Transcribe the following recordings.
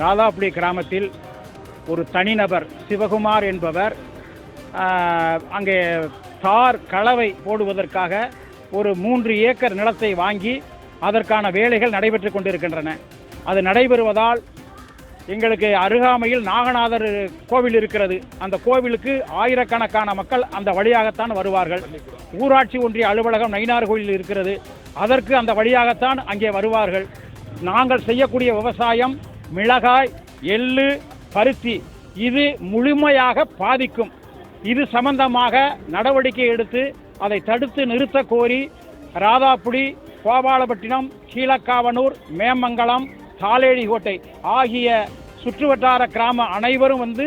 ராதாப்புடி கிராமத்தில் ஒரு தனிநபர் சிவகுமார் என்பவர் அங்கே தார் கலவை போடுவதற்காக ஒரு 3 ஏக்கர் நிலத்தை வாங்கி அதற்கான வேலைகள் நடைபெற்று கொண்டிருக்கின்றன. அது நடைபெறுவதால் எங்களுக்கு அருகாமையில் நாகநாதர் கோவில் இருக்கிறது. அந்த கோவிலுக்கு ஆயிரக்கணக்கான மக்கள் அந்த வழியாகத்தான் வருவார்கள். ஊராட்சி ஒன்றிய அலுவலகம் நயினார் கோயில் இருக்கிறது, அதற்கு அந்த வழியாகத்தான் அங்கே வருவார்கள். நாங்கள் செய்யக்கூடிய விவசாயம் மிளகாய், எள்ளு, பருத்தி இது முழுமையாக பாதிக்கும். இது சம்பந்தமாக நடவடிக்கை எடுத்து அதை தடுத்து நிறுத்த கோரி ராதாப்புடி, கோபாலப்பட்டினம், கீழக்காவனூர், மேமங்கலம், தாளேடிக்கோட்டை ஆகிய சுற்றுவட்டார கிராம அனைவரும் வந்து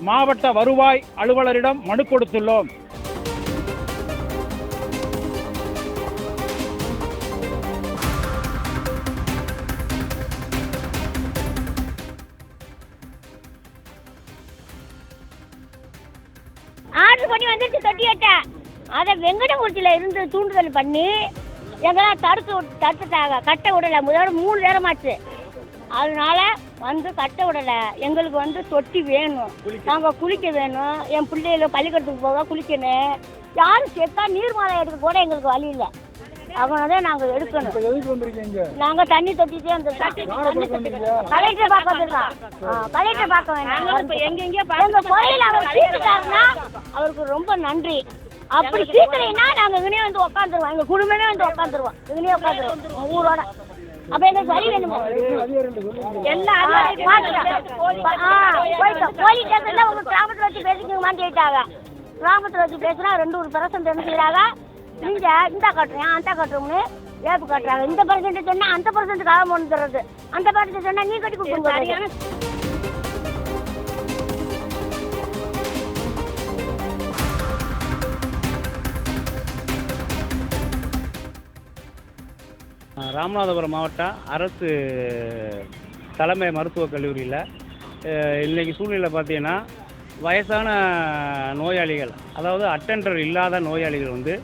மாவட்ட வருவாய் அலுவலரிடம் மனு கொடுத்துள்ளோம். ஆர்டர் பண்ணி வந்துட்டு தொட்டியட்ட அதை வெங்கடமூர்த்தியில் இருந்து தூண்டுதல் பண்ணி எங்கெல்லாம் தடுத்துட்டாங்க. கட்ட விடலை. முதல்ல 3 நேரமாச்சு. அதனால வந்து கட்ட விடலை. எங்களுக்கு வந்து தொட்டி வேணும், நாங்கள் குளிக்க வேணும், என் பிள்ளைகளும் பள்ளிக்கூடத்துக்கு போக குளிக்கணும். யாரும் செத்தா நீர்மாலை எடுக்க கூட எங்களுக்கு வழி இல்லை. அதனால நாங்கள் எடுக்கணும். நாங்கள் தண்ணி தொட்டிட்டே அந்த கலெக்டர் பார்க்க வந்துருக்கோம். கலெக்டர் பார்க்க வேண்டாம். எங்கள் கோயில் அவர் சீட்டுட்டாருன்னா அவருக்கு ரொம்ப நன்றி. அப்படி சீக்கிரம்னா நாங்கள் இங்கனே வந்து உட்காந்துருவோம். எங்கள் குடும்பமே வந்து உட்காந்துருவோம். இங்கனே உட்காந்துருவோம் ஊரோட. அப்போ எங்களுக்கு வழி வேணுமா? எல்லாம் போலீஸ் ஸ்டேஷன்ல உங்க கிராமத்தில் வச்சு பேசிக்கணுமான்னு கேட்டாங்க. கிராமத்தில் வச்சு பேசினா 2% என்ன செய்யறாங்க, நீங்க இந்த கட்டுறேன் அந்த கட்டுறோம்னு ஏப்பு கட்டுறாங்க. இந்த பர்சன்ட் சொன்னா அந்த பர்சன்ட் காலம் ஒன்று தர்றது, அந்த பர்சன்ட் சொன்னா நீ கட்டி கொடுக்க. ராமநாதபுரம் மாவட்ட அரசு தலைமை மருத்துவக் கல்லூரியில் இன்றைக்கி சூழ்நிலை பார்த்தீங்கன்னா வயசான நோயாளிகள், அதாவது அட்டெண்டர் இல்லாத நோயாளிகள் வந்து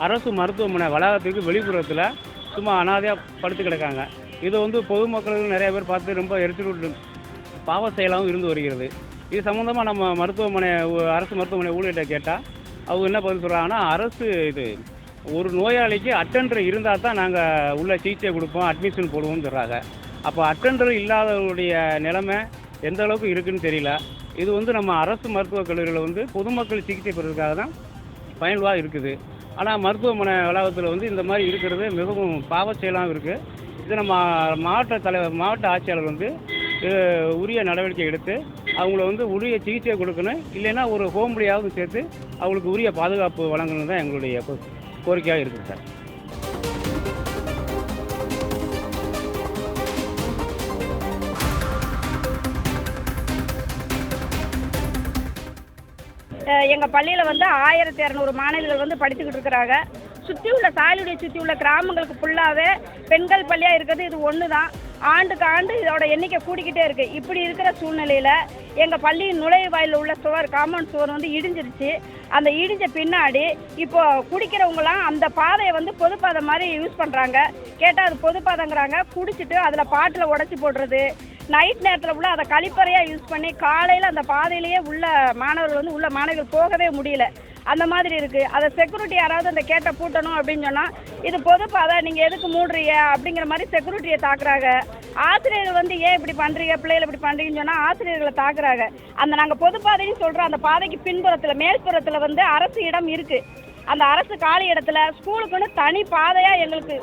அரசு மருத்துவமனை வளாகத்துக்கு வெளிப்புறத்தில் சும்மா அனாதையாக படுத்து கிடக்காங்க. இதை வந்து பொதுமக்கள் நிறைய பேர் பார்த்து ரொம்ப எரிச்சல் பாவ செயலாகவும் இருந்து வருகிறது. இது சம்மந்தமாக நம்ம அரசு மருத்துவமனை ஊழியர்கிட்ட கேட்டால் அவங்க என்ன பதில் சொல்கிறாங்கன்னா, அரசு இது ஒரு நோயாளிக்கு அட்டெண்டர் இருந்தால் தான் நாங்கள் உள்ள சிகிச்சை கொடுப்போம், அட்மிஷன் போடுவோம்னு சொல்கிறாங்க. அப்போ அட்டெண்டர் இல்லாதவருடைய நிலைமை எந்த அளவுக்கு இருக்குதுன்னு தெரியல. இது வந்து நம்ம அரசு மருத்துவக் கல்லூரியில் வந்து பொதுமக்கள் சிகிச்சை பெறுவதற்காக தான் பயனுள்ளதாக இருக்குது. ஆனால் மருத்துவமனை வளாகத்தில் வந்து இந்த மாதிரி இருக்கிறது மிகவும் பாவச் செயலாகவும் இருக்குது. இது நம்ம மாவட்ட ஆட்சியாளர் வந்து உரிய நடவடிக்கை எடுத்து அவங்கள வந்து உரிய சிகிச்சை கொடுக்கணும். இல்லைன்னா ஒரு ஹோம்லியாவது சேர்த்து அவங்களுக்கு உரிய பாதுகாப்பு வழங்கணும் தான் எங்களுடைய கோரிக்கையாக இருக்குது சார். எங்கள் பள்ளியில் வந்து 1200 மாணவிகள் வந்து படிச்சுக்கிட்டு இருக்கிறாங்க. சுற்றி உள்ள சாயலுடைய சுற்றி உள்ள கிராமங்களுக்கு ஃபுல்லாகவே பெண்கள் பள்ளியாக இருக்கிறது இது ஒன்று தான். ஆண்டுக்கு ஆண்டு இதோட எண்ணிக்கை கூடிக்கிட்டே இருக்குது. இப்படி இருக்கிற சூழ்நிலையில் எங்கள் பள்ளியின் நுழைவாயில் உள்ள சுவர், காம்பவுண்ட் சுவர் வந்து இடிஞ்சிருச்சு. அந்த இடிஞ்ச பின்னாடி இப்போ குடிக்கிறவங்களாம் அந்த பாதையை வந்து பொதுப்பாதை மாதிரி யூஸ் பண்ணுறாங்க. கேட்டால் அது பொதுப்பாதைங்கிறாங்க. குடிச்சிட்டு அதில் பாட்டில் உடச்சி போடுறது, நைட் நேரத்தில் உள்ள அதை கழிப்பறையாக யூஸ் பண்ணி காலையில் அந்த பாதையிலேயே உள்ள மாணவர்கள் போகவே முடியல. அந்த மாதிரி இருக்குது. அதை செக்யூரிட்டி யாராவது அந்த கேட்டை பூட்டணும் அப்படின்னு சொன்னால் இது பொதுப்பாதை, நீங்கள் எதுக்கு மூடுறீங்க அப்படிங்கிற மாதிரி செக்யூரிட்டியை தாக்குறாங்க. ஆசிரியர்கள் வந்து ஏன் இப்படி பண்ணுறீங்க, பிள்ளைகள் இப்படி பண்ணுறீங்கன்னு சொன்னால் ஆசிரியர்களை தாக்குறாங்க. அந்த நாங்கள் பொதுப்பாதைன்னு சொல்கிறோம். அந்த பாதைக்கு பின்புறத்தில் மேல்புறத்தில் வந்து அரசு இடம் இருக்குது. அந்த அரசு காலி இடத்துல ஸ்கூலுக்குன்னு தனி பாதையாக எங்களுக்கு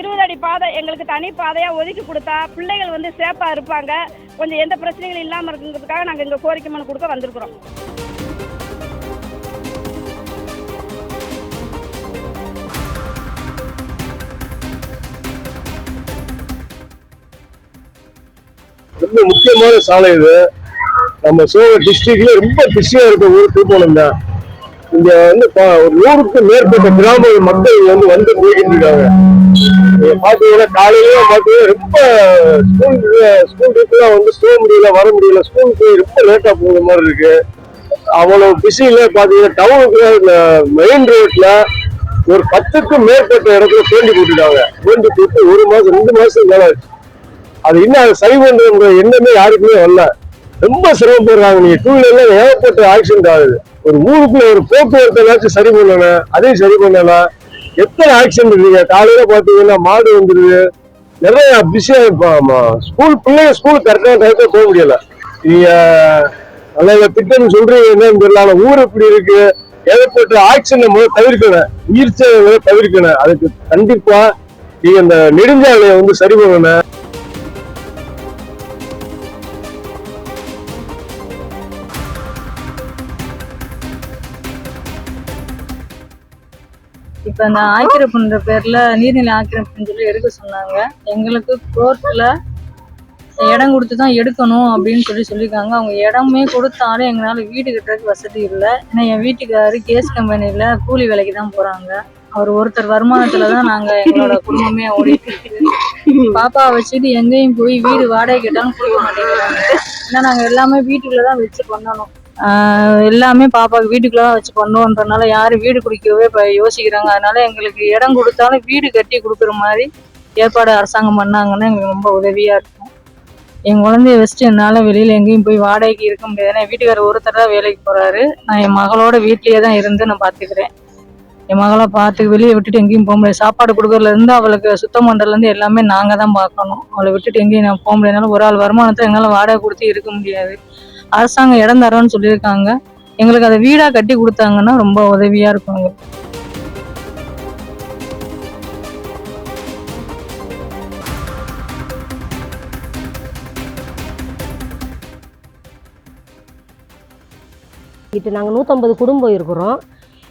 20 அடி பாதை எங்களுக்கு தனி பாதையாக ஒதுக்கி கொடுத்தா பிள்ளைகள் வந்து சேஃபாக இருப்பாங்க. கொஞ்சம் எந்த பிரச்சனைகளும் இல்லாமல் இருக்குங்கிறதுக்காக நாங்கள் இங்கே கோரிக்கை மனு கொடுக்க வந்திருக்கிறோம். ரொம்ப முக்கியமான சாலை இது. நம்ம சிவகங்கை டிஸ்ட்ரிக்ட்ல ரொம்ப பிஸியா இருக்க ஊர் திருப்போணம் தான். இங்க வந்து ஒரு 100க்கு மேற்பட்ட கிராம மக்கள் வந்து போய்கிட்டு இருக்காங்க. பாத்தீங்கன்னா காலையில பாத்தீங்கன்னா ரொம்ப ஸ்கூலுக்கு வந்து போக முடியல, வர முடியல. ஸ்கூலுக்கு ரொம்ப லேட்டா போகிற மாதிரி இருக்கு. அவ்வளவு பிஸியில பாத்தீங்கன்னா டவுனுக்கு மெயின் ரோட்ல ஒரு 10க்கும் மேற்பட்ட இடத்துல தோண்டி போட்டுருக்காங்க. தோண்டி போட்டு 1 மாசம் 2 மாசம் மேல ஆச்சு. அது இன்னும் அதை சரி பண்ற எண்ணமே யாருக்குமே வரல. ரொம்ப சிரமப்படுறாங்க. நீங்க டூ வீலர்ல ஏகப்பட்ட ஆக்சிடென்ட் ஆகுது. ஒரு ஊருக்குள்ள ஒரு போக்குவரத்து சரி பண்ணணும், அதையும் சரி பண்ணலாம். எத்தனை ஆக்சிடென்ட் இல்லைங்க. காலையில பாத்தீங்கன்னா மாடு வந்துருது, நிறைய பிஸியா இருப்பாமா. ஸ்கூல் பிள்ளைங்க ஸ்கூலுக்கு கரெக்டான டயத்துல போக முடியல. நீங்க நல்ல திட்டம் சொல்றீங்க என்னன்னு தெரியல. ஆனா ஊர் இப்படி இருக்கு. ஏகப்பட்ட ஆக்சிடென்ட் முதல்ல தவிர்க்கணும், உயிர் சேதங்களை தவிர்க்கணும். அதுக்கு கண்டிப்பா நீங்க இந்த நெடுஞ்சாலையை வந்து சரி பண்ணணும். இப்போ அந்த ஆக்கிரப்புன்ற பேர்ல நீர்நிலை ஆக்கிரப்புன்னு சொல்லி எடுக்க சொன்னாங்க. எங்களுக்கு கோர்ட்ல இடம் கொடுத்து தான் எடுக்கணும் அப்படின்னு சொல்லியிருக்காங்க. அவங்க இடமே கொடுத்தாலும் எங்களால் வீடு கட்டுறதுக்கு வசதி இல்லை. ஏன்னா என் வீட்டுக்காரு கேஸ் கம்பெனியில் கூலி வேலைக்கு தான் போகிறாங்க. அவர் ஒருத்தர் வருமானத்துல தான் நாங்கள் எங்களோட குடும்பமே ஓடிட்டு இருக்கு. பாப்பாவை வச்சுட்டு எங்கேயும் போய் வீடு வாடகை கேட்டாலும் கொடுக்க மாட்டேங்கிறாங்க. ஏன்னா நாங்கள் எல்லாமே வீட்டுக்குள்ள தான் வச்சு பண்ணணும். எல்லாமே பாப்பாவுக்கு வீட்டுக்குள்ள தான் வச்சு பண்ணோன்றனால யாரும் வீடு குடிக்கவே இப்போ யோசிக்கிறாங்க. அதனால எங்களுக்கு இடம் கொடுத்தாலும் வீடு கட்டி கொடுக்குற மாதிரி ஏற்பாடு அரசாங்கம் பண்ணாங்கன்னா எங்களுக்கு ரொம்ப உதவியா இருக்கும். என் குழந்தைய வச்சுட்டு என்னால் வெளியில எங்கேயும் போய் வாடகைக்கு இருக்க முடியாது. ஏன்னா வீட்டுக்காரர் ஒருத்தர் தான் வேலைக்கு போறாரு. நான் என் மகளோட வீட்லயே தான் இருந்து நான் பார்த்துக்கிறேன். என் மகளை பார்த்து வெளியே விட்டுட்டு எங்கேயும் போக முடியாது. சாப்பாடு கொடுக்கறதுல இருந்து அவளுக்கு சுத்தம் பண்றதுல இருந்து எல்லாமே நாங்க தான் பார்க்கணும். அவளை விட்டுட்டு எங்கேயும் நான் போக முடியாதுனால ஒரு ஆள் வருமானத்தை எங்களால் வாடகை கொடுத்து இருக்க முடியாது. அரசாங்கம் இடம் தரோன்னு சொல்லியிருக்காங்க. எங்களுக்கு அதை வீடா கட்டி கொடுத்தாங்கன்னா ரொம்ப உதவியா இருக்கும் எங்களுக்கு. இது நாங்கள் 150 குடும்பம் இருக்கிறோம்.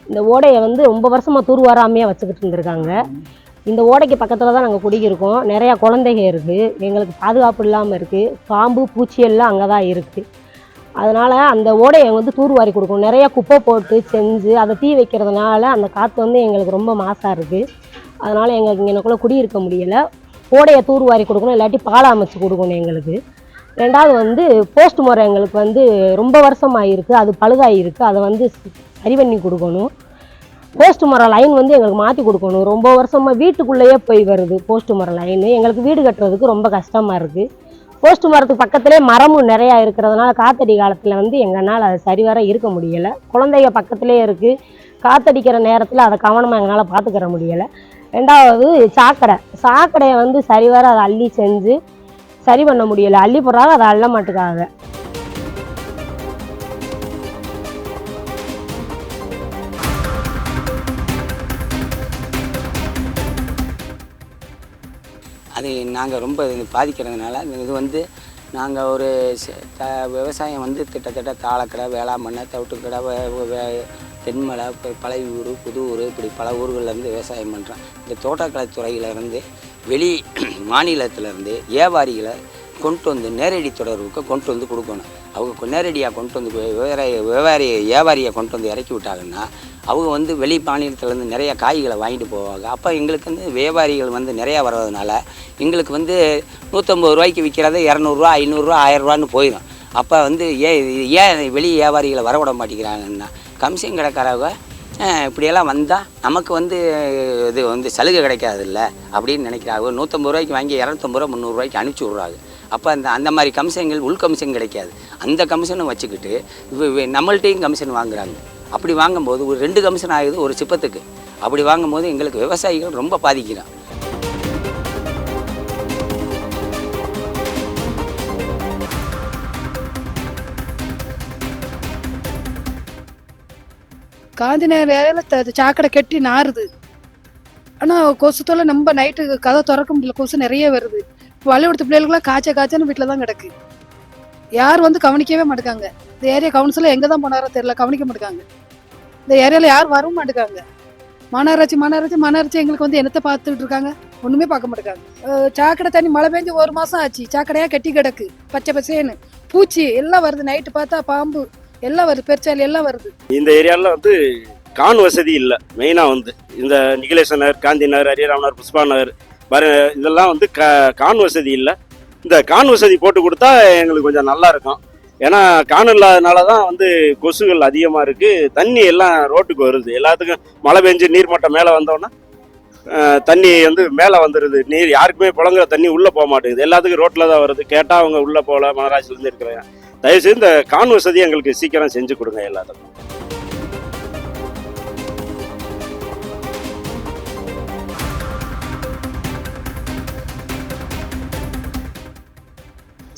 இந்த ஓடையை வந்து ரொம்ப வருஷமாக தூர்வாராமையாக வச்சுக்கிட்டு இருந்திருக்காங்க. இந்த ஓடைக்கு பக்கத்தில் தான் நாங்கள் குடியிருக்கோம். நிறையா குழந்தைங்க இருக்குது. எங்களுக்கு பாதுகாப்பு இல்லாமல் இருக்குது. பாம்பு பூச்சி எல்லாம் அங்கே தான் இருக்குது. அதனால் அந்த ஓடையை வந்து தூர்வாரி கொடுக்கணும். நிறையா குப்பை போட்டு செஞ்சு அதை தீ வைக்கிறதுனால அந்த காற்று வந்து எங்களுக்கு ரொம்ப மாசாக இருக்குது. அதனால் எங்களுக்கு இங்கனக்குள்ளே குடியிருக்க முடியலை. ஓடையை தூர்வாரி கொடுக்கணும், இல்லாட்டி பாலம் அமைச்சு கொடுக்கணும் எங்களுக்கு. ரெண்டாவது வந்து போஸ்ட் மரம் எங்களுக்கு வந்து ரொம்ப வருஷமாக இருக்குது, அது பழுதாகிருக்கு. அதை வந்து சரி பண்ணி கொடுக்கணும். போஸ்ட் மரம் லைன் வந்து எங்களுக்கு மாற்றி கொடுக்கணும். ரொம்ப வருஷமாக வீட்டுக்குள்ளேயே போய் வருது போஸ்ட் மரம் லைனு. எங்களுக்கு வீடு கட்டுறதுக்கு ரொம்ப கஷ்டமாக இருக்குது. போஸ்ட் மரத்துக்கு பக்கத்துலேயே மரமும் நிறையா இருக்கிறதுனால காத்தடி காலத்தில் வந்து எங்களால் அது சரிவர இருக்க முடியலை. குழந்தைங்க பக்கத்துலேயே இருக்குது. காத்தடிக்கிற நேரத்தில் அதை கவனமாக எங்களால் பார்த்துக்கிற முடியலை. ரெண்டாவது சாக்கடையை வந்து சரிவர அதை அள்ளி செஞ்சு சரி பண்ண முடியலை. அள்ளி போடுறாங்க, அதை அள்ள மாட்டுக்காக. அது நாங்கள் ரொம்ப பாதிக்கிறதுனால இது வந்து நாங்கள் ஒரு விவசாயம் வந்து கிட்டத்தட்ட தாளக்கடை, வேளாமண்ணை, தவிட்டுக்கடை, தென்மலை, பழையூர், புது ஊர், இப்படி பல ஊர்கள்லேருந்து விவசாயம் பண்ணுறோம். இந்த தோட்டக்கலைத்துறையிலேருந்து வெளி மாநிலத்திலேருந்து வியாபாரிகளை கொண்டு வந்து நேரடி தொடர்புக்கு கொண்டு வந்து கொடுக்கணும். அவங்க நேரடியாக கொண்டு வந்து வியாபாரியை கொண்டு வந்து இறக்கி விட்டாங்கன்னா அவங்க வந்து வெளி மாநிலத்திலேருந்து நிறைய காய்களை வாங்கிட்டு போவாங்க. அப்போ எங்களுக்கு வந்து வியாபாரிகள் வந்து நிறையா வர்றதுனால எங்களுக்கு வந்து 150 ரூபாய்க்கு விற்கிறத 200 ரூபா, 500 ரூபா, 1000 ரூபான்னு போயிடும். அப்போ வந்து ஏன் வெளி வியாபாரிகளை வரவிட மாட்டேங்கிறாங்கன்னா கமிஷன் கடைக்காரவங்க இப்படியெல்லாம் வந்தால் நமக்கு வந்து இது வந்து சலுகை கிடைக்காதுல்ல அப்படின்னு நினைக்கிறாங்க. 150 ரூபாய்க்கு வாங்கி 250 ரூபா, 300 ரூபாய்க்கு அனுப்பிச்சி விட்றாங்க. அப்போ அந்த மாதிரி கமிஷன்கள் உள் கமிஷன் கிடைக்காது. அந்த கமிஷனை வச்சுக்கிட்டு நம்மள்கிட்டையும் கமிஷன் வாங்குறாங்க. அப்படி வாங்கும்போது ஒரு 2 கமிஷன் ஆகுது ஒரு சிப்பத்துக்கு. அப்படி வாங்கும்போது எங்களுக்கு விவசாயிகள் ரொம்ப பாதிக்கிறான். காந்தி நேரம் சாக்கடை கட்டி நாறுது. ஆனால் கொசு தொல்லை நம்ம நைட்டு கதை திறக்க முடியல, கொசு நிறைய வருது. பள்ளிக்கூடத்து பிள்ளைகளுக்குலாம் காய்ச்சன்னு வீட்டில் தான் கிடக்கு. யார் வந்து கவனிக்கவே மாட்டேங்காங்க. இந்த ஏரியா கவுன்சிலர் எங்கே தான் போனாரோ தெரியல, கவனிக்க மாட்டேங்காங்க. இந்த ஏரியாவில் யாரும் வரவும் மாட்டேங்காங்க. மாநகராட்சி எங்களுக்கு வந்து என்னத்தை பார்த்துட்டு இருக்காங்க, ஒன்றுமே பார்க்க மாட்டேங்காங்க. சாக்கடை தண்ணி மழை பெஞ்சு 1 மாதம் ஆச்சு. சாக்கடையாக கட்டி கிடக்கு, பச்சை பசேன்னு பூச்சி எல்லாம் வருது. நைட்டு பார்த்தா பாம்பு எல்லாம் வருது, பெருச்சாலி எல்லாம் வருது. இந்த ஏரியாவில் வந்து கான் வசதி இல்லை. மெயினாக வந்து இந்த நிகிலேசன் நகர், காந்தி நகர், ஹரிராம் நகர், புஷ்பா நகர் இதெல்லாம் வந்து கான் வசதி இல்லை. இந்த கான் வசதி போட்டு கொடுத்தா எங்களுக்கு கொஞ்சம் நல்லா இருக்கும். ஏன்னா கான் இல்லாதனால தான் வந்து கொசுகள் அதிகமாக இருக்குது. தண்ணி எல்லாம் ரோட்டுக்கு வருது. எல்லாத்துக்கும் மழை பெஞ்சு நீர்மட்டம் மேலே வந்தோன்னா தண்ணி வந்து மேலே வந்துடுது. நீர் யாருக்குமே புழங்குற தண்ணி உள்ளே போக மாட்டேங்குது. எல்லாத்துக்கும் ரோட்டில் தான் வருது. கேட்டால் அவங்க உள்ளே போகல, மாநகராட்சியிலேருந்து இருக்கிறாங்க. தயவுசெய்து இந்த கான் வசதி எங்களுக்கு சீக்கிரம் செஞ்சு கொடுங்க எல்லாத்துக்கும்.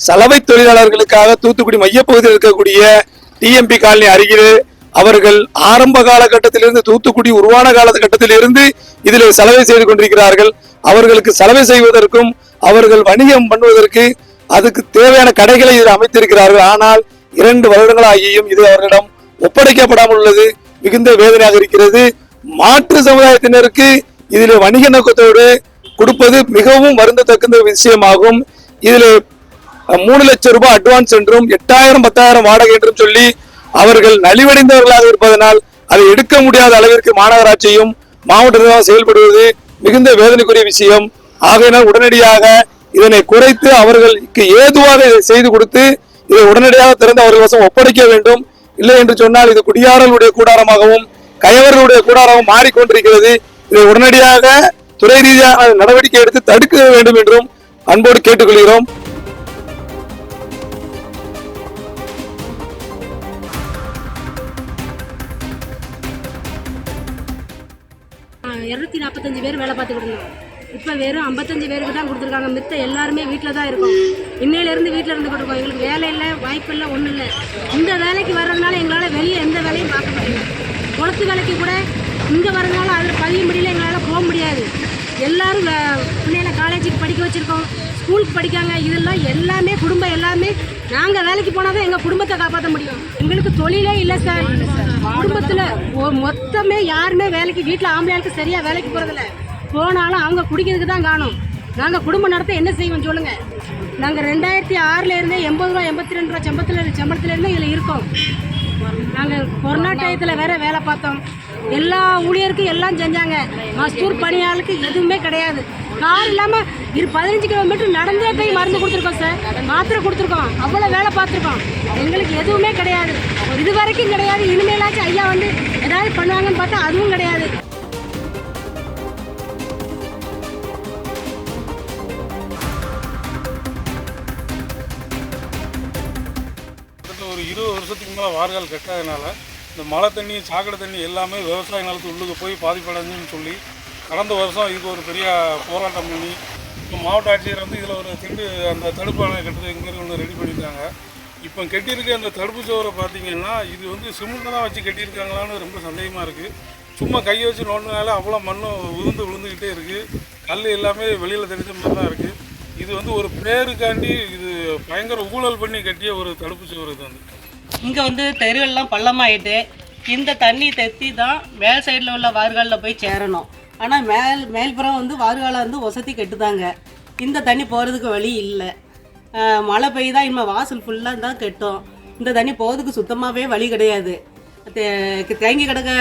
சலவை தொழிலாளர்களுக்காக தூத்துக்குடி மையப்பகுதியில் இருக்கக்கூடிய டிஎம்பி காலனி அருகில் அவர்கள் ஆரம்ப காலகட்டத்திலிருந்து, தூத்துக்குடி உருவான காலகட்டத்திலிருந்து இதில் சலவை செய்து கொண்டிருக்கிறார்கள். அவர்களுக்கு சலவை செய்வதற்கும் அவர்கள் வணிகம் பண்ணுவதற்கு அதுக்கு தேவையான கடைகளை இதில் அமைத்திருக்கிறார்கள். ஆனால் 2 வருடங்களாகியும் இது அவர்களிடம் ஒப்படைக்கப்படாமல் உள்ளது மிகுந்த வேதனையாக இருக்கிறது. மாற்று சமுதாயத்தினருக்கு இதில் வணிக நோக்கத்தோடு கொடுப்பது மிகவும் வருந்தத்தக்க விஷயமாகும். இதில் 3 லட்சம் ரூபாய் அட்வான்ஸ் என்றும் 8000 10,000 வாடகை என்றும் சொல்லி அவர்கள் நலிவடைந்தவர்களாக இருப்பதனால் அதை எடுக்க முடியாத அளவிற்கு மாநகராட்சியும் மாவட்ட நிர்வாகம் செயல்படுவது மிகுந்த வேதனைக்குரிய விஷயம். ஆகையினால் உடனடியாக இதனை குறைத்து அவர்களுக்கு ஏதுவாக இதை செய்து கொடுத்து இதை உடனடியாக திறந்து அவர்கள் வசம் ஒப்படைக்க வேண்டும். இல்லை என்று சொன்னால் இது குடியாரர்களுடைய கூடாரமாகவும் கயவர்களுடைய கூடாரமாகவும் மாறிக்கொண்டிருக்கிறது. இதை உடனடியாக துறை ரீதியாக நடவடிக்கை எடுத்து தடுக்க வேண்டும் என்றும் அன்போடு கேட்டுக்கொள்கிறோம். இரநூத்தி 45 பேர் வேலை பார்த்துக்கிட்டு இருந்தோம். இப்போ வெறும் 55 பேருக்கு தான் கொடுத்துருக்காங்க. மித்த எல்லாருமே வீட்டில் தான் இருக்கோம். இன்னையிலேருந்து வீட்டில் இருந்துக்கிட்டு இருக்கோம். எங்களுக்கு வேலை இல்லை, வாய்ப்பு இல்லை, ஒன்றும் இல்லை. இந்த வேலைக்கு வர்றதுனால எங்களால் வெளியே எந்த வேலையும் பார்க்க முடியல. குளத்து வேலைக்கு கூட இங்கே வர்றதுனால அதில் பதிய முடியல, எங்களால் போக முடியாது. எல்லாரும் பிள்ளைகளை காலேஜுக்கு படிக்க வச்சுருக்கோம், ஸ்கூலுக்கு படிக்காங்க. இதெல்லாம் எல்லாமே குடும்பம் எல்லாமே நாங்கள் வேலைக்கு போனால் தான் எங்கள் குடும்பத்தை காப்பாற்ற முடியும். எங்களுக்கு தொழிலே இல்லை சார். குடும்பத்தில் மொத்தமே யாருமே வேலைக்கு, வீட்டில் ஆம்பளையாளுக்கு சரியாக வேலைக்கு போகிறதில்ல. போனாலும் அவங்க குடிக்கிறதுக்கு தான் காணும். நாங்கள் குடும்பம் நடத்த என்ன செய்வோம் சொல்லுங்கள். நாங்கள் 2006 80 ரூபா 82 ரூபா சம்பளத்துலேருந்து இதில் இருக்கோம். நாங்கள் கொரோனா டயத்தில் வேற வேலை பார்த்தோம். எல்லா ஊழியருக்கும் எல்லாம் செஞ்சாங்க. மஸ்தூர் பணியாளுக்கு எதுவுமே கிடையாது. கார் இல்லாமல் 15 கிலோமீட்டர் நடந்தே போய் மருந்து கொடுத்துருக்கோம் சார், மாத்திரை கொடுத்துருக்கோம், அவ்வளோ வேலை பார்த்துருக்கோம். எங்களுக்கு எதுவுமே கிடையாது, இது வரைக்கும் கிடையாது. இனிமேலாச்சும் ஐயா வந்து ஏதாவது பண்ணுவாங்கன்னு பார்த்தா அதுவும் கிடையாது. ஒரு 20 வருஷத்துக்கு மேலே வார்கள் கட்டாதனால இந்த மழை தண்ணி, சாக்கடை தண்ணி எல்லாமே விவசாய நிலத்து உள்ளுக்கு போய் பாதிப்படைஞ்சுன்னு சொல்லி கடந்த வருஷம் இதுக்கு ஒரு பெரிய போராட்டம் பண்ணி இப்போ மாவட்ட ஆட்சியர் வந்து இதில் ஒரு அந்த தடுப்பு அணை கட்டுறது எங்கேயும் ஒன்று ரெடி பண்ணியிருக்காங்க. இப்போ கட்டியிருக்க அந்த தடுப்பு சுவரை பார்த்தீங்கன்னா இது வந்து சிமெண்ட்டை தான் வச்சு கட்டியிருக்காங்களான்னு ரொம்ப சந்தேகமாக இருக்குது. சும்மா கையை வச்சு நோண்டினால அவ்வளோ மண்ணும் விழுந்துக்கிட்டே இருக்குது. கல் எல்லாமே வெளியில் தெரிஞ்ச மாதிரி தான் இருக்குது. இது வந்து ஒரு பேருக்காண்டி இது பயங்கர ஊழல் பண்ணி கட்டிய ஒரு தடுப்பு சுவர். இது வந்து இங்கே வந்து தெருவெல்லாம் பள்ளமாயிட்டு இந்த தண்ணி தெத்தி தான் மேல் சைடில் உள்ள வார்காலில் போய் சேரணும். ஆனால் மேல்புறம் வந்து வார்காலை வந்து வசதி கெட்டுதாங்க. இந்த தண்ணி போகிறதுக்கு வழி இல்லை. மழை பெய்யுதா இனிமேல் வாசல் ஃபுல்லாக தான் கெட்டும். இந்த தண்ணி போகிறதுக்கு சுத்தமாகவே வழி கிடையாது. தேங்கி கிடக்க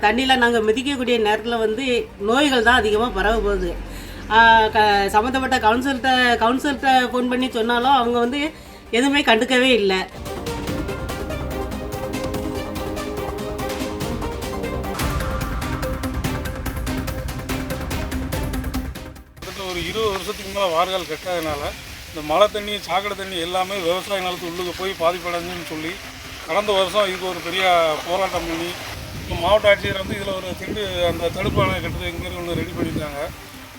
தண்ணியில் நாங்கள் மிதிக்கக்கூடிய நேரத்தில் வந்து நோய்கள் தான் அதிகமாக பரவ போகுது. சம்மந்தப்பட்ட கவுன்சிலர்கிட்ட ஃபோன் பண்ணி சொன்னாலும் அவங்க வந்து எதுவுமே கண்டுக்கவே இல்லை. ஒரு 20 வருஷத்துக்கு மேலே வார்கள் கட்டாதனால இந்த மழை தண்ணி, சாக்கடை தண்ணி எல்லாமே விவசாய நிலத்து உள்ளுக்கு போய் பாதிப்படைஞ்சுன்னு சொல்லி கடந்த வருஷம் இதுக்கு ஒரு பெரிய போராட்டம் பண்ணி இப்போ மாவட்ட ஆட்சியர் வந்து இதில் ஒரு அந்த தடுப்பு அணை கட்டுறது எங்கேயும் ஒன்று ரெடி பண்ணியிருக்காங்க.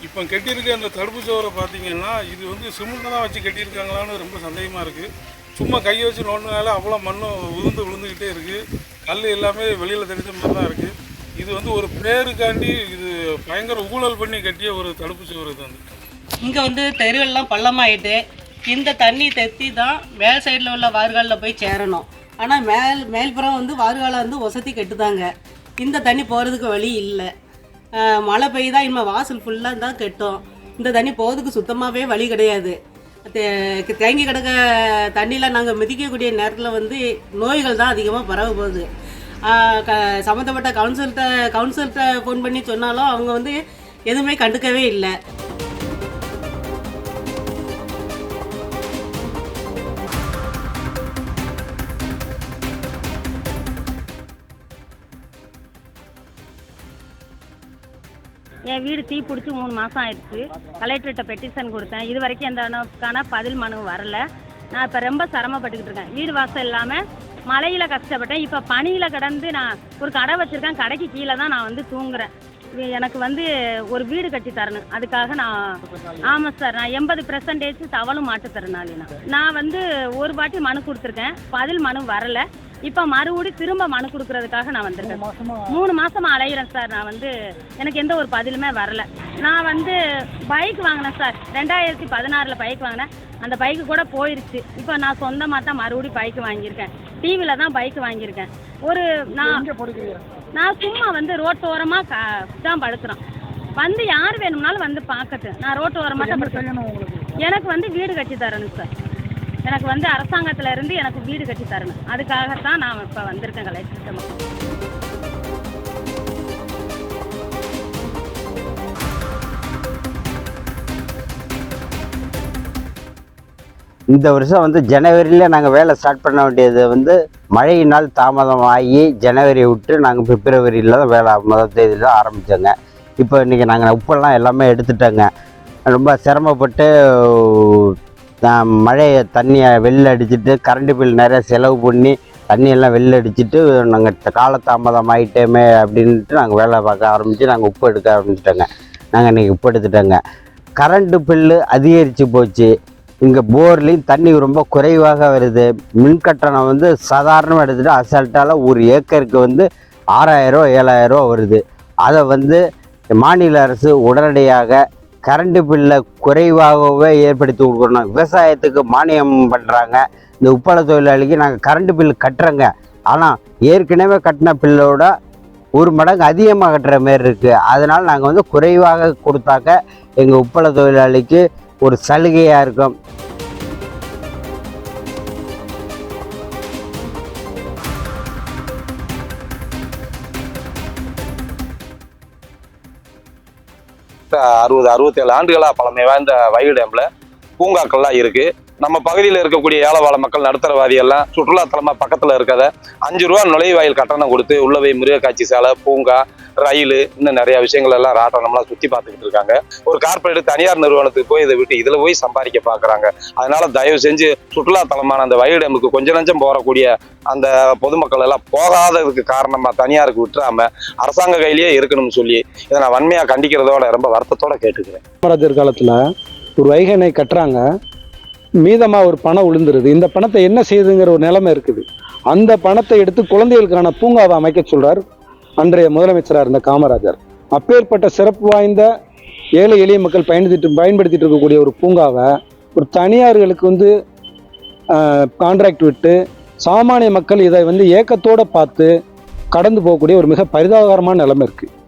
இப்போ கட்டியிருக்க அந்த தடுப்பு சுவரை பார்த்தீங்கன்னா இது வந்து சிமெண்ட்டை தான் வச்சு கட்டியிருக்காங்களான்னு ரொம்ப சந்தேகமாக இருக்குது. சும்மா கையை வச்சு நோண்டினால அவ்வளோ மண்ணும் விழுந்துக்கிட்டே இருக்குது. கல் எல்லாமே வெளியில் தெரிஞ்ச மாதிரி தான் இருக்குது. இது வந்து ஒரு பேருக்காண்டி இது பயங்கர ஊழல் பண்ணி கட்டிய ஒரு தடுப்பு சுவர். இது வந்து இங்கே வந்து தெருவெல்லாம் பள்ளமாயிட்டு இந்த தண்ணி தெத்தி தான் மேல் சைடில் உள்ள வார்காலில் போய் சேரணும். ஆனால் மேல்புறம் வந்து வார்காலை வந்து வசதி கெட்டுதாங்க. இந்த தண்ணி போகிறதுக்கு வழி இல்லை. மழை பெய்யுதா இனிமேல் வாசல் ஃபுல்லாக தான் கெட்டும். இந்த தண்ணி போகிறதுக்கு சுத்தமாகவே வழி கிடையாது. தேங்கி கிடக்க தண்ணியில் நாங்கள் மிதிக்கக்கூடிய நேரத்தில் வந்து நோய்கள் தான் அதிகமாக பரவ போகுது. சம்மந்தப்பட்ட கவுன்சிலர்கிட்ட ஃபோன் பண்ணி சொன்னாலும் அவங்க வந்து எதுவுமே கண்டுக்கவே இல்லை. என் வீடு தீ பிடிச்சி 3 மாதம் ஆயிடுச்சு. கலெக்டர்கிட்ட பெட்டிஷன் கொடுத்தேன். இது வரைக்கும் எந்த பதில் மனு வரல. நான் இப்போ ரொம்ப சிரமப்பட்டுக்கிட்டு இருக்கேன். வீடு வாசல் இல்லாமல் மழையில் கஷ்டப்பட்டேன். இப்போ பனியில் கிடந்து நான் ஒரு கடை வச்சுருக்கேன். கடைக்கு கீழே தான் நான் வந்து தூங்குறேன். எனக்கு வந்து ஒரு வீடு கட்டி தரணும். அதுக்காக ஆமாம் சார், நான் 80% தவளும் மாட்டுத்தரனாலே நான் வந்து ஒரு வாட்டி மனு கொடுத்துருக்கேன். பதில் மனு வரலை. இப்போ மறுபடி திரும்ப மனு கொடுக்கறதுக்காக நான் வந்திருக்கேன். 3 மாசமா அலையிறேன் சார். நான் வந்து எனக்கு எந்த ஒரு பதிலுமே வரல. நான் வந்து பைக் வாங்கினேன் சார். 2016 பைக் வாங்கினேன். அந்த பைக்கு கூட போயிருச்சு. இப்போ நான் சொந்தமாக தான் மறுபடியும் பைக் வாங்கியிருக்கேன். டிவியில் தான் பைக் வாங்கியிருக்கேன். நான் சும்மா வந்து ரோட்டோரமாக தான் படுக்கிறேன். வந்து யார் வேணும்னாலும் வந்து பார்க்கட்டும். நான் ரோட்டோரமாக தான் படுக்கிறேன். எனக்கு வந்து வீடு கட்டி தரணும் சார். எனக்கு வந்து அரசாங்கத்தில் இருந்து எனக்கு வீடு கட்டி தரணும். அதுக்காகத்தான் நான் இப்போ வந்திருக்கேன் கலெக்டர். இந்த வருஷம் வந்து ஜனவரியில் நாங்கள் வேலை ஸ்டார்ட் பண்ண வேண்டியது வந்து மழையினால் தாமதமாகி ஜனவரி விட்டு நாங்கள் பிப்ரவரியில் தான் வேலை முதல் தேதியில் தான் ஆரம்பித்தோங்க. இப்போ இன்றைக்கி நாங்கள் உப்பெல்லாம் எல்லாமே எடுத்துட்டோங்க. ரொம்ப சிரமப்பட்டு மழையை தண்ணியை வெளில அடிச்சுட்டு கரண்ட்டு பில் நிறைய செலவு பண்ணி தண்ணியெல்லாம் வெளில அடிச்சுட்டு நாங்கள் காலதாமதம் ஆகிட்டோமே அப்படின்ட்டு நாங்கள் வேலை பார்க்க ஆரம்பித்து நாங்கள் உப்பு எடுக்க ஆரம்பிச்சிட்டோங்க. நாங்கள் இன்றைக்கி உப்பு எடுத்துட்டோங்க. கரண்ட்டு பில்லு அதிகரித்து போச்சு. இங்கே போர்லேயும் தண்ணி ரொம்ப குறைவாக வருது. மின் கட்டணம் வந்து சாதாரணமாக எடுத்துகிட்டு அசால்ட்டால் ஒரு ஏக்கருக்கு வந்து 6000 7000 வருது. அதை வந்து மாநில அரசு உடனடியாக கரண்ட்டு பில்லை குறைவாகவே ஏற்படுத்தி கொடுக்கணும். விவசாயத்துக்கு மானியம் பண்ணுறாங்க. இந்த உப்பள தொழிலாளிக்கு நாங்கள் கரண்ட்டு பில் கட்டுறோங்க. ஆனால் ஏற்கனவே கட்டின பில்லோட 1 மடங்கு அதிகமாக கட்டுற மாரி இருக்குது. அதனால் நாங்கள் வந்து குறைவாக கொடுத்தாக்க எங்கள் உப்பள தொழிலாளிக்கு ஒரு சலுகையாக இருக்கும். இப்போ 60-67 ஆண்டுகளாக பழமை வாய்ந்த வைகை டேமில் பூங்காக்கள்லாம் இருக்குது. நம்ம பகுதியில் இருக்கக்கூடிய ஏழைவாழ மக்கள் நடுத்தரவாதி எல்லாம் சுற்றுலாத்தலமாக பக்கத்தில் இருக்கிறத 5 ரூபா நுழைவாயில் கட்டணம் கொடுத்து உள்ள போய் மிருகக்காட்சி சாலை, பூங்கா, ரயில், இன்னும் நிறையா விஷயங்கள் எல்லாம் ராட்டனம்லாம் சுற்றி பார்த்துக்கிட்டு இருக்காங்க. ஒரு கார்பரேட் தனியார் நிறுவனத்துக்கு போய் இதை விட்டு இதில் போய் சம்பாதிக்க பார்க்குறாங்க. அதனால தயவு செஞ்சு சுற்றுலாத்தலமான அந்த வைகை டேமுக்கு கொஞ்சம் நஞ்சம் போகக்கூடிய அந்த பொதுமக்கள் எல்லாம் போகாததுக்கு காரணமாக தனியாருக்கு விட்டுறாம அரசாங்க கையிலேயே இருக்கணும்னு சொல்லி இதை நான் வன்மையாக கண்டிக்கிறதோட ரொம்ப வருத்தத்தோட கேட்டுக்கிறேன். காமராஜர் காலத்தில் ஒரு வைகை அணை கட்டுறாங்க. மீதமாக ஒரு பணம் விழுந்துருது. இந்த பணத்தை என்ன செய்யுதுங்கிற ஒரு நிலைமை இருக்குது. அந்த பணத்தை எடுத்து குழந்தைகளுக்கான பூங்காவை அமைக்க சொல்றார் அன்றைய முதலமைச்சராக இருந்த காமராஜர். அப்பேற்பட்ட சிறப்பு வாய்ந்த ஏழை எளிய மக்கள் பயன்படுத்திட்டு இருக்கக்கூடிய ஒரு பூங்காவை ஒரு தனியார்களுக்கு வந்து கான்ட்ராக்ட் விட்டு சாமானிய மக்கள் இதை வந்து ஏக்கத்தோடு பார்த்து கடந்து போகக்கூடிய ஒரு மிக பரிதாபகரமான நிலைமை இருக்குது.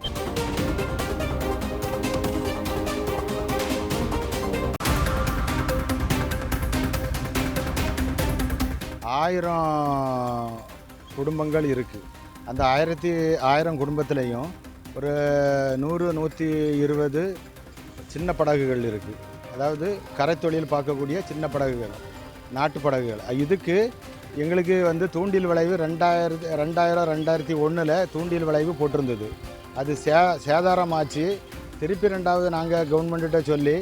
குடும்பங்கள் இருக்குது. அந்த 1000 குடும்பத்திலையும் ஒரு 100-120 சின்ன படகுகள் இருக்குது. அதாவது கரை தொழில் பார்க்கக்கூடிய சின்ன படகுகள், நாட்டு படகுகள். இதுக்கு எங்களுக்கு வந்து தூண்டில் விளைவு 2001 தூண்டில் விளைவு போட்டிருந்தது. அது சேதாரமாச்சு. திருப்பி 2வது நாங்கள் கவர்மெண்ட்டிட்ட சொல்லி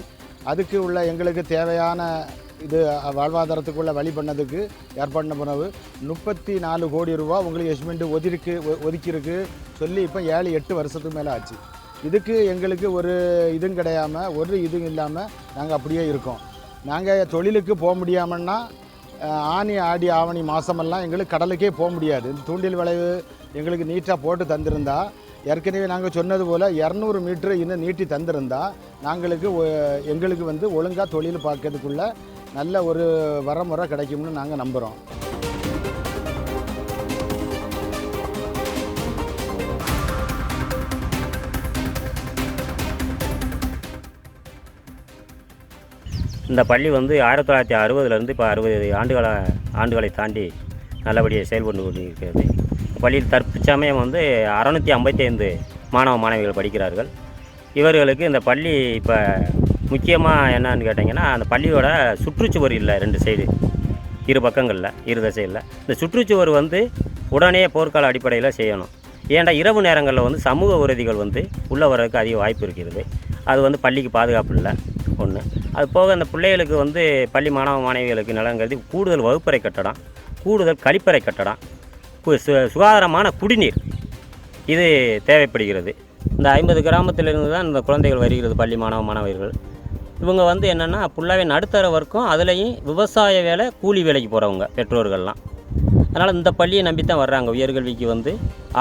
அதுக்கு உள்ள எங்களுக்கு தேவையான இது வாழ்வாதாரத்துக்குள்ள வழி பண்ணதுக்கு ஏற்பாடு பண்ணது 34 கோடி ரூபா உங்களுக்கு எஸ்டிமேட் ஒதுக்கியிருக்கு சொல்லி இப்போ 7-8 வருஷத்துக்கு மேலே ஆச்சு. இதுக்கு எங்களுக்கு ஒரு இதுவும் கிடையாமல் ஒரு இதுவும் இல்லாமல் நாங்கள் அப்படியே இருக்கோம். நாங்கள் தொழிலுக்கு போக முடியாமன்னா ஆனி ஆடி ஆவணி மாதமெல்லாம் எங்களுக்கு கடலுக்கே போக முடியாது. இந்த தூண்டில் விளைவு எங்களுக்கு நீட்டாக போட்டு தந்திருந்தா, ஏற்கனவே நாங்கள் சொன்னது போல் 200 மீட்ரு இன்னும் நீட்டி தந்திருந்தா எங்களுக்கு வந்து ஒழுங்காக தொழில் பார்க்கறதுக்குள்ள நல்ல ஒரு வரமுறை கிடைக்கும்னு நாங்கள் நம்புகிறோம். இந்த பள்ளி வந்து 1960 இப்போ 60 ஆண்டுகளை தாண்டி நல்லபடியாக செயல்பட்டு கொண்டிருக்கிறது. பள்ளியில் தற்சமயம் வந்து 655 மாணவ மாணவிகள் படிக்கிறார்கள். இவர்களுக்கு இந்த பள்ளி இப்போ முக்கியமாக என்னன்னு கேட்டிங்கன்னா, அந்த பள்ளியோட சுற்றுச்சுவர் இல்லை 2 சைடு, 2 பக்கங்களில் 2 திசையில். இந்த சுற்றுச்சுவர் வந்து உடனே போர்க்கால அடிப்படையில் செய்யணும். ஏன்டா இரவு நேரங்களில் வந்து சமூக விரோதிகள் வந்து உள்ளே வர்றதுக்கு அதிக வாய்ப்பு இருக்கிறது. அது வந்து பள்ளிக்கு பாதுகாப்பு இல்லை ஒன்று. அது போக அந்த பிள்ளைகளுக்கு வந்து பள்ளி மாணவ மாணவிகளுக்கு நலங்கிறது கூடுதல் வகுப்பறை கட்டடம், கூடுதல் கழிப்பறை கட்டடம், சுகாதாரமான குடிநீர் இது தேவைப்படுகிறது. இந்த 50 கிராமத்திலிருந்து தான் இந்த குழந்தைகள் வருகிறது பள்ளி மாணவ மாணவிகள். இவங்க வந்து என்னென்னா ஃபுல்லாகவே நடுத்தர வர்க்கம், அதுலேயும் விவசாய வேலை கூலி வேலைக்கு போகிறவங்க பெற்றோர்கள்லாம். அதனால் இந்த பள்ளியை நம்பி தான் வர்றாங்க. உயர்கல்விக்கு வந்து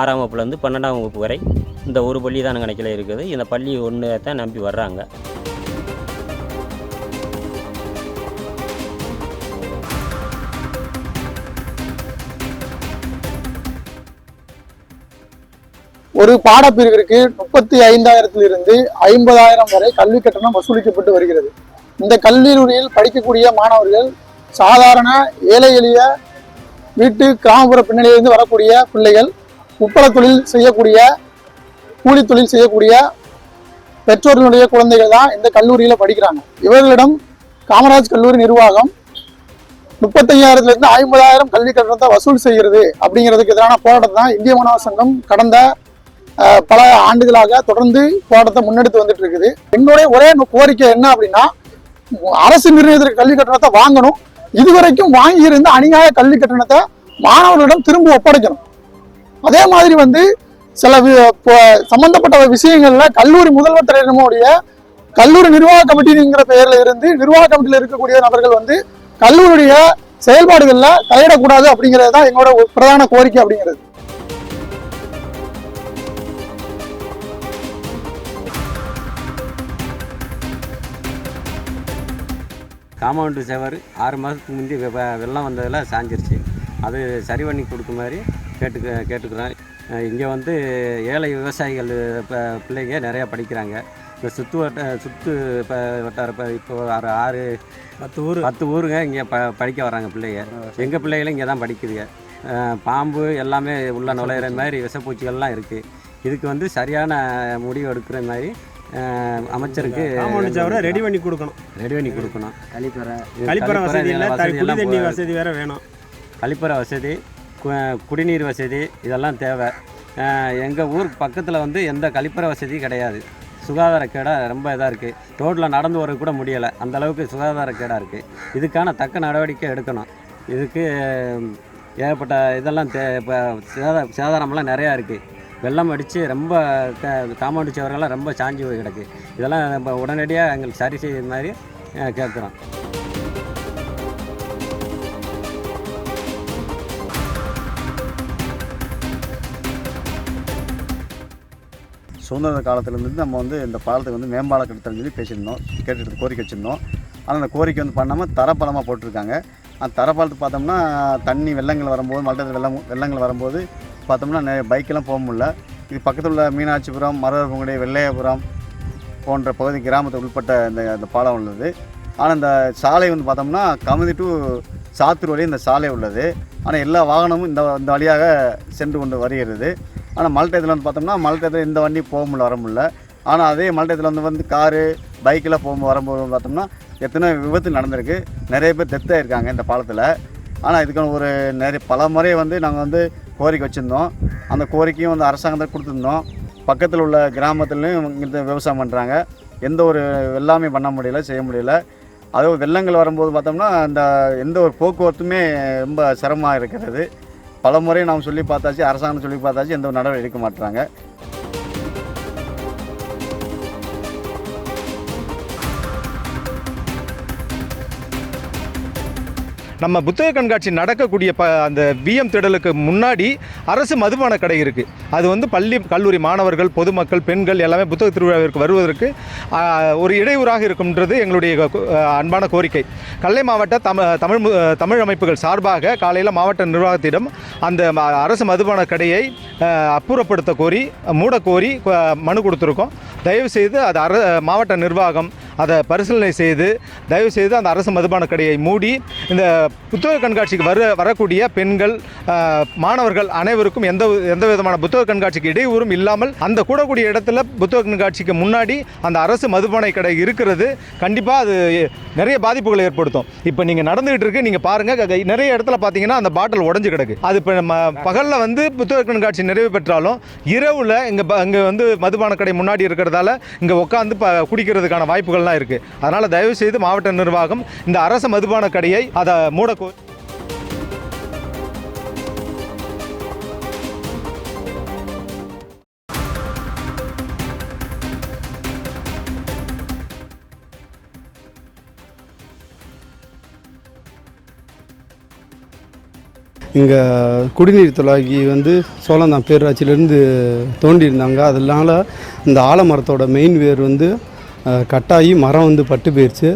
6ஆம் வகுப்புலேருந்து 12ஆம் வகுப்பு வரை இந்த ஒரு பள்ளி தான் கணக்கில் இருக்குது. இந்த பள்ளி ஒன்று தான் நம்பி வர்றாங்க. ஒரு பாடப்பிரிவிற்கு 35,000 50,000 வரை கல்வி கட்டணம் வசூலிக்கப்பட்டு வருகிறது. இந்த கல்லூரியில் படிக்கக்கூடிய மாணவர்கள் சாதாரண ஏழை எளிய வீட்டு கிராமப்புற பின்னணியிலிருந்து வரக்கூடிய பிள்ளைகள், உப்பள தொழில் செய்யக்கூடிய, கூலி தொழில் செய்யக்கூடிய பெற்றோர்களுடைய குழந்தைகள் தான் இந்த கல்லூரியில் படிக்கிறாங்க. இவர்களிடம் காமராஜ் கல்லூரி நிர்வாகம் 35,000 50,000 கல்வி கட்டணத்தை வசூல் செய்கிறது. அப்படிங்கிறதுக்கு எதிரான போராட்டம் தான் இந்திய மாணவர் சங்கம் கடந்த பல ஆண்டுகளாக தொடர்ந்து போராட்டத்தை முன்னெடுத்து வந்துட்டு இருக்குது. எங்களுடைய ஒரே கோரிக்கை என்ன அப்படின்னா, அரசு நிர்ணயித்த கல்வி கட்டணத்தை வாங்கணும். இதுவரைக்கும் வாங்கியிருந்த அநியாய கல்வி கட்டணத்தை மாணவர்களிடம் திரும்ப ஒப்படைக்கணும். அதே மாதிரி வந்து சில சம்பந்தப்பட்ட விஷயங்கள்ல கல்லூரி முதல்வர் தலைவருடைய கல்லூரி நிர்வாக கமிட்டிங்கிற பெயர்ல இருந்து நிர்வாக கமிட்டியில் இருக்கக்கூடிய நபர்கள் வந்து கல்லூரியுடைய செயல்பாடுகள்ல தலையிடக்கூடாது அப்படிங்கிறது தான் எங்களோட பிரதான கோரிக்கை அப்படிங்கிறது. காம்பவுண்டு செவர் 6 மாதத்துக்கு முந்தி வெள்ளம் வந்ததில் சாஞ்சிருச்சு. அது சரி பண்ணி கொடுக்க மாதிரி கேட்டுக்கிறோம். இங்கே வந்து ஏழை விவசாயிகள் பிள்ளைங்க நிறையா படிக்கிறாங்க. இந்த சுற்று வட்டார இப்போ 10 ஊருங்க இங்கே படிக்க வராங்க பிள்ளைங்க. எங்கள் பிள்ளைகளும் இங்கே தான் படிக்குதுங்க. பாம்பு எல்லாமே உள்ள நுழையிற மாதிரி விஷப்பூச்சிகள்லாம் இருக்குது. இதுக்கு வந்து சரியான முடிவு எடுக்கிற மாதிரி அமைச்சருக்கு ரெடி பண்ணி கொடுக்கணும். கழிப்பறை வசதி இல்லை, குடி தண்ணி வசதி வேறு வேணும். கழிப்பறை வசதி, குடிநீர் வசதி இதெல்லாம் தேவை. எங்கள் ஊர் பக்கத்தில் வந்து எந்த கழிப்பறை வசதி கிடையாது. சுகாதாரக்கேடாக ரொம்ப இதாக இருக்குது. ரோட்டில் நடந்து வர கூட முடியலை, அந்தளவுக்கு சுகாதாரக்கேடாக இருக்குது. இதுக்கான தக்க நடவடிக்கை எடுக்கணும். இதுக்கு ஏகப்பட்ட இதெல்லாம் இப்போ சேதாரமெல்லாம் நிறையா இருக்குது. வெள்ளம் அடித்து ரொம்ப காம்பவுண்டு சுவரெல்லாம் ரொம்ப சாஞ்சி போய் கிடக்கு. இதெல்லாம் நம்ம உடனடியாக எங்களுக்கு சரி செய்கிற மாதிரி கேட்குறோம். சுதந்திர காலத்திலேருந்து நம்ம வந்து இந்த பாலத்துக்கு வந்து மேம்பாலம் கட்டுத்தரன்னு சொல்லி கேட்டுட்டு கோரிக்கை வச்சுருந்தோம். ஆனால் அந்த கோரிக்கை வந்து பண்ணாமல் தரப்பாலமாக போட்டிருக்காங்க. அந்த தரப்பாலத்துக்கு பார்த்தோம்னா தண்ணி வெள்ளங்கள் வரும்போது, மழை வெள்ளங்கள் வரும்போது பார்த்தோம்னா நிறைய பைக்கெல்லாம் போக முடியல. இது பக்கத்தில் உள்ள மீனாட்சிபுரம், மருதகுங்குடி, வெள்ளையபுரம் போன்ற பகுதி கிராமத்தை உட்பட்ட இந்த பாலம் உள்ளது. ஆனால் இந்த சாலை வந்து பார்த்தோம்னா கமுதி டு சாத்தூர் வழி இந்த சாலை உள்ளது. ஆனால் எல்லா வாகனமும் இந்த வழியாக சென்று கொண்டு வருகிறது. ஆனால் மழை டயத்தில் வந்து பார்த்தோம்னா மழை டயத்தில் இந்த வண்டி போக முடியல, வர முடியல. ஆனால் அதே மழை டயத்தில் வந்து காரு பைக்கெல்லாம் வரும்போது பார்த்தோம்னா எத்தனை விபத்து நடந்திருக்கு. நிறைய பேர் டெத் ஆகிருக்காங்க இந்த பாலத்தில். ஆனால் இதுக்கான பல முறை வந்து நாங்கள் வந்து கோரிக்கை வச்சுருந்தோம். அந்த கோரிக்கையும் வந்து அரசாங்கத்தில் கொடுத்துருந்தோம். பக்கத்தில் உள்ள கிராமத்துலேயும் இங்கே விவசாயம் பண்ணுறாங்க. எந்த ஒரு வெள்ளாமை பண்ண முடியல, செய்ய முடியல. அதுவும் வெள்ளங்கள் வரும்போது பார்த்தோம்னா எந்த ஒரு போக்குவரத்துமே ரொம்ப சிரமமாக இருக்கிறது. பல முறை நாம் சொல்லி பார்த்தாச்சு, அரசாங்கம் சொல்லி பார்த்தாச்சு, எந்த ஒரு நடவடிக்கை எடுக்க மாட்டுறாங்க. நம்ம புத்தக கண்காட்சி நடக்கக்கூடிய அந்த விஎம் திடலுக்கு முன்னாடி அரசு மதுபான கடை இருக்குது. அது வந்து பள்ளி கல்லூரி மாணவர்கள், பொதுமக்கள், பெண்கள் எல்லாமே புத்தக திருவிழாவிற்கு வருவதற்கு ஒரு இடையூறாக இருக்கும்ன்றது எங்களுடைய அன்பான கோரிக்கை. கல்லை மாவட்ட தமிழ் அமைப்புகள் சார்பாக காலையில் மாவட்ட நிர்வாகத்திடம் அந்த அரசு மதுபான கடையை அப்புறப்படுத்த கோரி, மூட கோரி மனு கொடுத்துருக்கோம். தயவுசெய்து அது மாவட்ட நிர்வாகம் அதை பரிசீலனை செய்து தயவுசெய்து அந்த அரசு மதுபான கடையை மூடி இந்த புத்தக கண்காட்சிக்கு வரக்கூடிய பெண்கள் மாணவர்கள் அனைவருக்கும் எந்த விதமான புத்தக கண்காட்சிக்கு இடையூறும் இல்லாமல் அந்த கூடக்கூடிய இடத்துல புத்தக கண்காட்சிக்கு முன்னாடி அந்த அரசு மதுபான கடை இருக்கிறது கண்டிப்பாக அது நிறைய பாதிப்புகளை ஏற்படுத்தும். இப்போ நீங்கள் நடந்துகிட்டு இருக்கு, நீங்கள் பாருங்கள், நிறைய இடத்துல பார்த்தீங்கன்னா அந்த பாட்டில் உடஞ்சி கிடக்கு. அது இப்போ நம்ம பகலில் வந்து புத்தக கண்காட்சி நிறைவு பெற்றாலும் இரவில் இங்கே வந்து மதுபான கடை முன்னாடி இருக்கிறதால இங்கே உட்காந்து குடிக்கிறதுக்கான வாய்ப்புகள்லாம் இருக்குது. அதனால் தயவுசெய்து மாவட்ட நிர்வாகம் இந்த அரசு மதுபான கடையை அதை மூடக்கோ. இங்கே குடிநீர் தொலாகி வந்து சோழந்தான் பேரூராட்சியிலேருந்து தோண்டியிருந்தாங்க. அதனால இந்த ஆலமரத்தோட மெயின் வேர் வந்து கட்டாகி மரம் வந்து பட்டு போயிடுச்சு.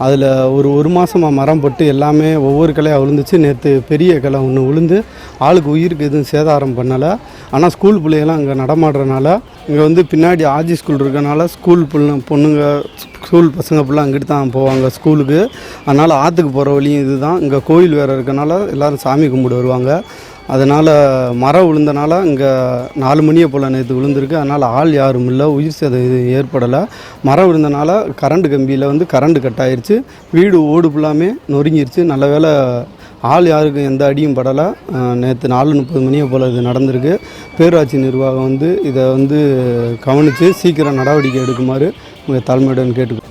அதில் ஒரு மாதமாக மரம் பட்டு எல்லாமே ஒவ்வொரு கிளையாக விழுந்துச்சு. நேற்று பெரிய கிளை ஒன்று விழுந்து ஆளுக்கு உயிருக்கு எதுவும் சேதாரம் பண்ணலை. ஆனால் ஸ்கூல் பிள்ளைகள்லாம் அங்கே நடமாடுறதுனால இங்கே வந்து பின்னாடி ஆர்ஜி ஸ்கூல் இருக்கனால ஸ்கூல் பொண்ணுங்க ஸ்கூல் பசங்க ஃபுல்லாக அங்கிட்டு தான் போவாங்க ஸ்கூலுக்கு. அதனால் ஆற்றுக்கு போகிற வழியும் இது தான். இங்கே கோயில் வேறு இருக்கனால எல்லோரும் சாமி கும்பிட்டு வருவாங்க. அதனால் மரம் விழுந்தனால இங்கே 4 மணியை போல் நேற்று விழுந்திருக்கு. அதனால் ஆள் யாரும் இல்லை, உயிர் சேதம் இது ஏற்படலை. மரம் விழுந்தனால கரண்ட் கம்பியில் வந்து கரண்ட் கட் ஆயிடுச்சு. வீடு ஓடு ஃபுல்லாமே நொறுங்கிருச்சு. நல்ல வேளை ஆள் யாருக்கும் எந்த அடியும் படலை. நேற்று 4:30 மணியை போல் இது நடந்திருக்கு. பேரூராட்சி நிர்வாகம் வந்து இதை வந்து கவனித்து சீக்கிரம் நடவடிக்கை எடுக்குமாறு உங்கள் தலைமையுடன் கேட்டுக்கோ.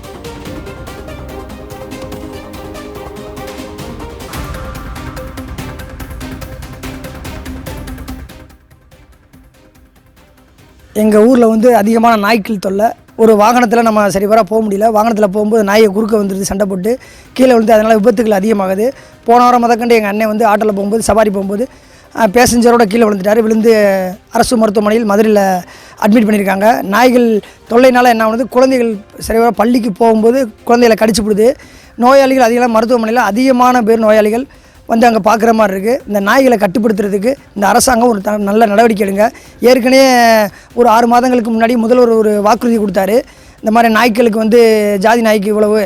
எங்கள் ஊரில் வந்து அதிகமான நாய்க்கள் தொல்லை. ஒரு வாகனத்தில் நம்ம சரிவராக போக முடியல. வாகனத்தில் போகும்போது நாயை குறுக்க வந்துடுது, சண்டை போட்டு கீழே விழுந்து. அதனால் விபத்துகள் அதிகமாகுது. போன வாரம் முதற்கண்டு எங்கள் அண்ணன் வந்து ஆட்டோவில் போகும்போது சவாரி போகும்போது பேசஞ்சரோட கீழே விழுந்துட்டார். விழுந்து அரசு மருத்துவமனையில் மதுரையில் அட்மிட் பண்ணியிருக்காங்க. நாய்கள் தொல்லைனால் என்ன ஆகுது, குழந்தைகள் சரிவராக பள்ளிக்கு போகும்போது குழந்தைகளை கடிச்சு விடுது. நோயாளிகள் அதிகமாக மருத்துவமனையில் அதிகமான பேர் நோயாளிகள் வந்து அங்கே பார்க்குற மாதிரி இருக்குது. இந்த நாய்களை கட்டுப்படுத்துறதுக்கு இந்த அரசாங்கம் ஒரு நல்ல நடவடிக்கை எடுங்க. ஏற்கனவே ஒரு 6 மாதங்களுக்கு முன்னாடி முதல்வர் ஒரு வாக்குறுதி கொடுத்தாரு. இந்த மாதிரி நாய்க்களுக்கு வந்து ஜாதி நாய்க்கு இவ்வளவு,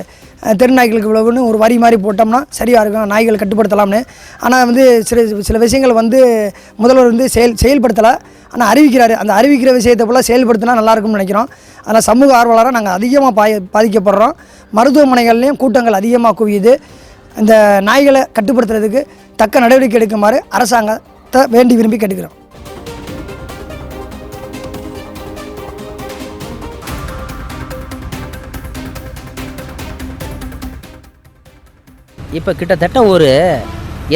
தெரு நாய்களுக்கு இவ்வளவுன்னு ஒரு வரி மாதிரி போட்டோம்னா சரியாக இருக்கும், நாய்களை கட்டுப்படுத்தலாம்னு. ஆனால் வந்து சில விஷயங்கள் வந்து முதல்வர் வந்து செயல்படுத்தலை. ஆனால் அறிவிக்கிறாரு. அந்த அறிவிக்கிற விஷயத்தை போல் செயல்படுத்தினா நல்லாயிருக்கும்னு நினைக்கிறோம். அதனால் சமூக ஆர்வலராக நாங்கள் அதிகமாக பாதிக்கப்படுறோம். மருத்துவமனைகள்லேயும் கூட்டங்கள் அதிகமாக குவியுது. இந்த நாய்களை கட்டுப்படுத்துறதுக்கு தக்க நடவடிக்கை எடுக்குமாறு அரசாங்கத்தை வேண்டி விரும்பி கேட்டுக்கிறோம். இப்போ கிட்டத்தட்ட ஒரு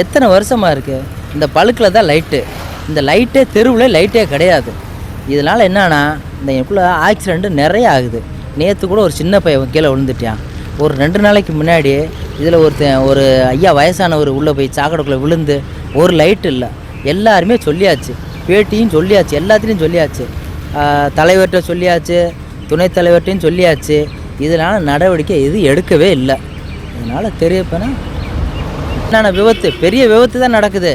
எத்தனை வருஷமாக இருக்குது இந்த பழுக்கில் தான் லைட்டு. இந்த லைட்டே தெருவில் லைட்டே கிடையாது. இதனால் என்னன்னா இந்த எனக்குள்ளே ஆக்சிடெண்ட்டு நிறைய ஆகுது. நேற்று கூட ஒரு சின்ன பையன் கீழே விழுந்துட்டான். ஒரு 2 நாளைக்கு முன்னாடி இதில் ஒரு ஐயா வயசானவர் உள்ளே போய் சாக்கடைக்குள்ளே விழுந்து ஒரு லைட் இல்லை. எல்லாருமே சொல்லியாச்சு, பேட்டியும் சொல்லியாச்சு, எல்லாத்துலேயும் சொல்லியாச்சு, தலைவர்கிட்ட சொல்லியாச்சு, துணைத் தலைவர்கிட்டையும் சொல்லியாச்சு. இதனால் நடவடிக்கை எதுவும் எடுக்கவே இல்லை. இதனால் தெரியப்போனா என்னென்ன விபத்து, பெரிய விபத்து தான் நடக்குது.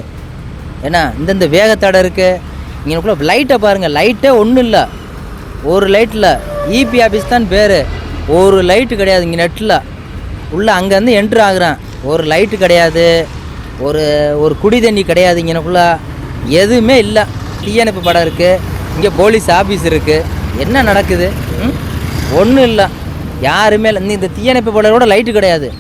ஏன்னா இந்தந்த வேகத்தடை இருக்குது. இங்கேக்குள்ளே லைட்டை பாருங்கள், லைட்டே ஒன்றும் இல்லை. ஒரு லைட்டில் இபி ஆஃபீஸ் தான் பேர். ஒரு லைட்டு கிடையாது இங்கே நெட்டில் உள்ளே அங்கேருந்து என்ட்ரு ஆகுறான். ஒரு லைட்டு கிடையாது, ஒரு குடி தண்ணி கிடையாது. இங்கேக்குள்ளே எதுவுமே இல்லை. தீயணைப்பு படம் இருக்குது, இங்கே போலீஸ் ஆஃபீஸ் இருக்குது. என்ன நடக்குது? ஒன்றும் இல்லை, யாருமே இல்லை. இந்த தீயணைப்பு படம் கூட லைட்டு கிடையாது.